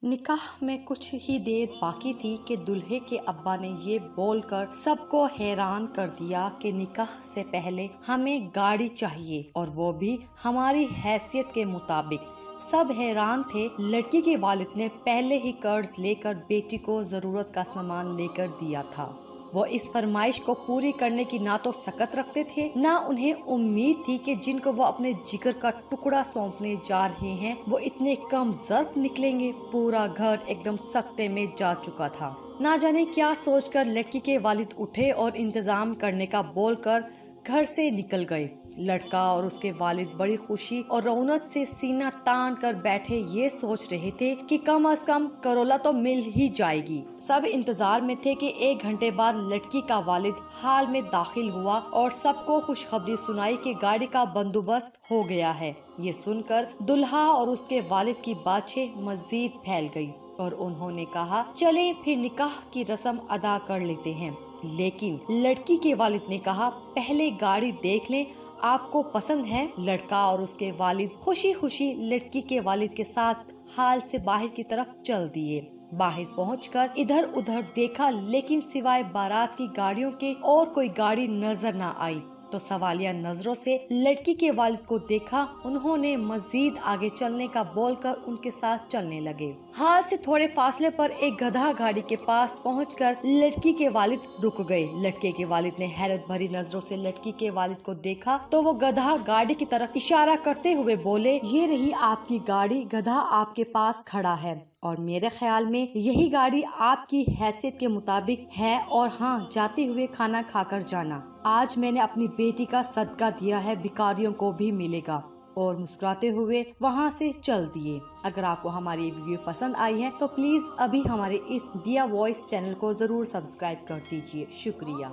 निकाह में कुछ ही देर बाकी थी कि दूल्हे के अब्बा ने ये बोलकर सबको हैरान कर दिया कि निकाह से पहले हमें गाड़ी चाहिए और वो भी हमारी हैसियत के मुताबिक। सब हैरान थे। लड़की के वालिद ने पहले ही कर्ज लेकर बेटी को जरूरत का सामान लेकर दिया था। वो इस फरमाइश को पूरी करने की ना तो सकत रखते थे, ना उन्हें उम्मीद थी कि जिनको वो अपने जिगर का टुकड़ा सौंपने जा रहे हैं वो इतने कम ज़र्फ निकलेंगे। पूरा घर एकदम सख्ते में जा चुका था। ना जाने क्या सोचकर लड़की के वालिद उठे और इंतजाम करने का बोलकर घर से निकल गए। लड़का और उसके वालिद बड़ी खुशी और रौनक से सीना तान कर बैठे, ये सोच रहे थे कि कम से कम करोला तो मिल ही जाएगी। सब इंतजार में थे कि 1 घंटे बाद लड़की का वालिद हाल में दाखिल हुआ और सबको खुशखबरी सुनाई कि गाड़ी का बंदोबस्त हो गया है। ये सुनकर दुल्हा और उसके वालिद की बातें मजीद फैल गई और उन्होंने कहा, चले फिर निकाह की रस्म अदा कर लेते हैं। लेकिन लड़की के वालिद ने कहा, पहले गाड़ी देख लें, आपको पसंद है? लड़का और उसके वालिद खुशी खुशी लड़की के वालिद के साथ हाल से बाहर की तरफ चल दिए। बाहर पहुंचकर इधर उधर देखा, लेकिन सिवाय बारात की गाड़ियों के और कोई गाड़ी नजर न आई। तो सवालिया नजरों से लड़की के वालिद को देखा। उन्होंने मजीद आगे चलने का बोलकर उनके साथ चलने लगे। हाल से थोड़े फासले पर एक गधा गाड़ी के पास पहुंचकर लड़की के वालिद रुक गए। लड़के के वालिद ने हैरत भरी नजरों से लड़की के वालिद को देखा तो वो गधा गाड़ी की तरफ इशारा करते हुए बोले, ये रही आपकी गाड़ी, गधा आपके पास खड़ा है और मेरे ख्याल में यही गाड़ी आपकी हैसियत के मुताबिक है। और हाँ, जाते हुए खाना खाकर जाना। आज मैंने अपनी बेटी का सदका दिया है, भिखारियों को भी मिलेगा। और मुस्कुराते हुए वहाँ से चल दिए। अगर आपको हमारी ये वीडियो पसंद आई है तो प्लीज अभी हमारे इस दिया वॉइस चैनल को जरूर सब्सक्राइब कर दीजिए। शुक्रिया।